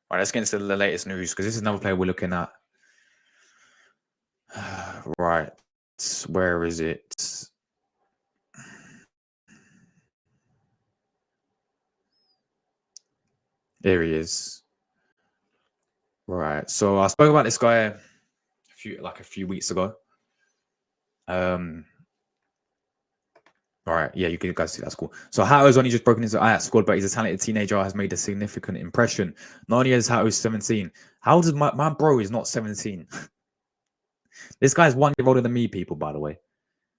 Right, let's get into the latest news because this is another player we're looking at. Right, where is it? There he is. Right, so I spoke about this guy a few weeks ago. All right, yeah, you guys see that's cool. So Hato's only just broken into Ajax squad, but he's a talented teenager, has made a significant impression. Not only is Hato 17, how does my bro is not 17? This guy's 1 year older than me, people, by the way.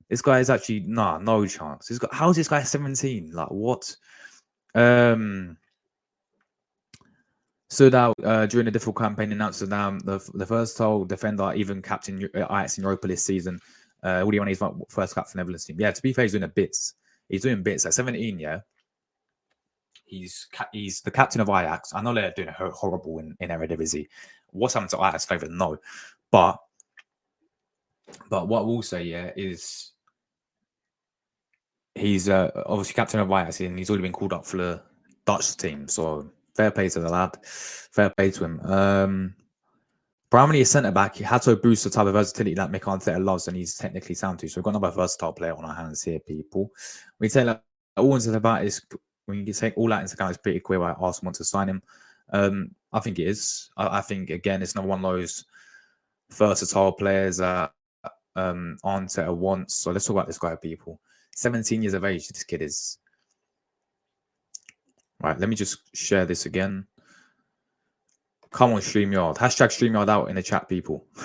This guy is actually no chance. How is this guy 17? Like what? Stood out during the difficult campaign in Amsterdam. The first tall defender, even captain Ajax in Europa this season. Woody on his first cap for Netherlands team. Yeah, to be fair, he's doing bits. He's doing bits at 17. Yeah, he's the captain of Ajax. I know they're doing horrible in Eredivisie. What's happened to Ajax? I don't even know. But what we'll say, yeah, is he's obviously captain of Ajax and he's already been called up for the Dutch team. So fair play to the lad. Fair play to him. Primarily a centre back, Hato boosts the type of versatility that Mikel Arteta loves, and he's technically sound too. So we've got another versatile player on our hands here, people. We take that all into about is when you take all that into account, it's pretty clear why Arsenal want to sign him. I think it is. I think again, it's not one of those versatile players that Arteta wants. So let's talk about this guy, people. 17 years of age, this kid is. Right, let me just share this again. Come on, StreamYard. Hashtag StreamYard out in the chat, people. All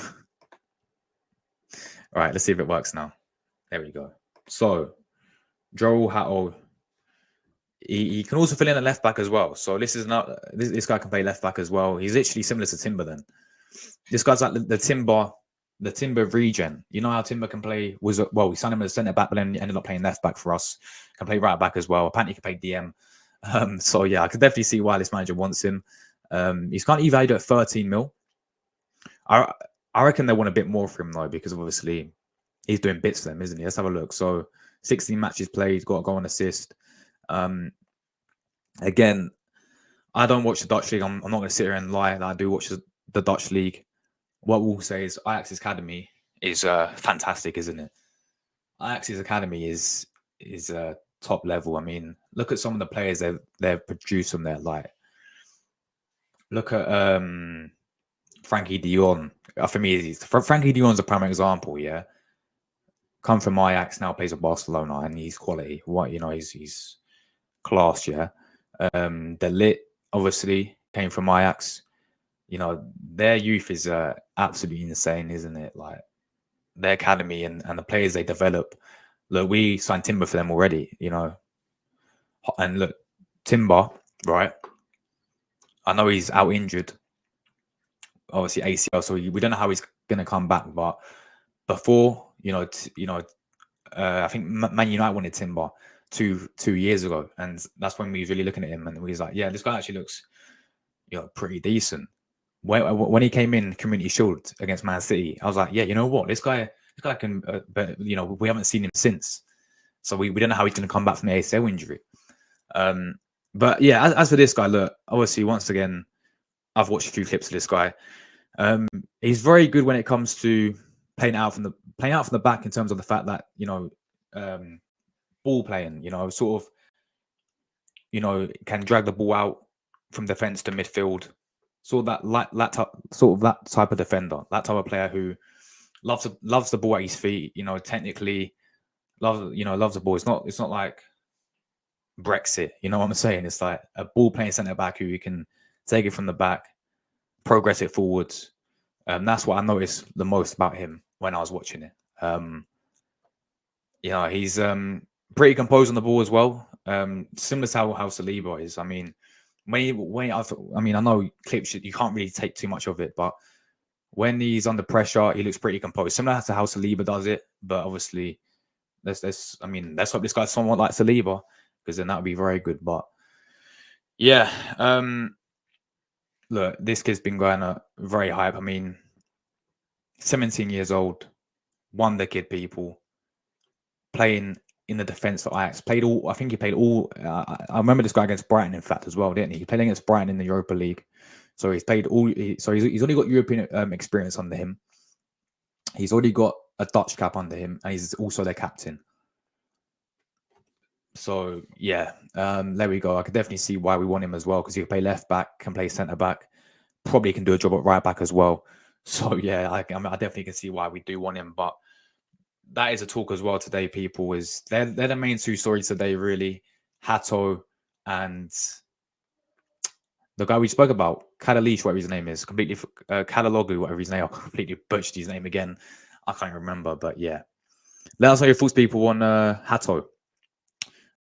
right, let's see if it works now. There we go. So, Jorrel Hato, he can also fill in a left back as well. So this guy can play left back as well. He's literally similar to Timber then. This guy's like the Timber regen. You know how Timber can play? We signed him as centre back, but then ended up playing left back for us. Can play right back as well. Apparently, he can play DM. So yeah, I could definitely see why this manager wants him. He's currently valued at 13 mil. I reckon they want a bit more for him though, because obviously he's doing bits for them, isn't he? Let's have a look. So 16 matches played, got a goal and assist. Again, I don't watch the Dutch league. I'm not going to sit here and lie that I do watch the Dutch league. What we'll say is Ajax's academy is fantastic, isn't it? Ajax's academy is top level. I mean, look at some of the players they've produced from there. Like, look at Frankie de Jong. For me, Frankie de Jong's a prime example. Yeah, come from Ajax, now plays at Barcelona, and he's quality. He's class. Yeah, De Ligt obviously came from Ajax. You know, their youth is absolutely insane, isn't it? Like their academy and the players they develop. Look, we signed Timber for them already. You know, and look, Timber, right? I know he's out injured. Obviously ACL, so we don't know how he's going to come back. But before, I think Man United wanted Timber two years ago, and that's when we was really looking at him, and we was like, yeah, this guy actually looks, pretty decent. When he came in Community Shield against Man City, I was like, yeah, you know what, this guy can, but we haven't seen him since, so we don't know how he's going to come back from the ACL injury. But yeah, as for this guy, look, obviously once again, I've watched a few clips of this guy. He's very good when it comes to playing out from the back in terms of the fact that ball playing, sort of, can drag the ball out from defense to midfield. Sort of that type of defender, that type of player who loves the ball at his feet. Technically loves the ball. It's not like Brexit. You know what I'm saying? It's like a ball playing centre back who you can take it from the back, progress it forwards. That's what I noticed the most about him when I was watching it. He's pretty composed on the ball as well. Similar to how Saliba is. I mean, I know clips you can't really take too much of it, but when he's under pressure, he looks pretty composed. Similar to how Saliba does it, but obviously, let's hope this guy's somewhat like Saliba, because then that would be very good. But yeah, look, this kid's been going very hype. I mean, 17 years old, wonder kid, people, playing in the defense for Ajax. I remember this guy against Brighton, in fact, as well, didn't he? He played against Brighton in the Europa League. So he's played he's only got European experience under him. He's already got a Dutch cap under him, and he's also their captain. So yeah, there we go. I could definitely see why we want him as well, because he can play left back, can play centre back, probably can do a job at right back as well. So yeah, I definitely can see why we do want him. But that is a talk as well today. People is they're the main two stories today, really. Hato and the guy we spoke about, Kadalish, whatever his name is, completely Kadalogu, whatever his name. I completely butchered his name again. I can't remember, but yeah. Let us know your thoughts, people, on Hato.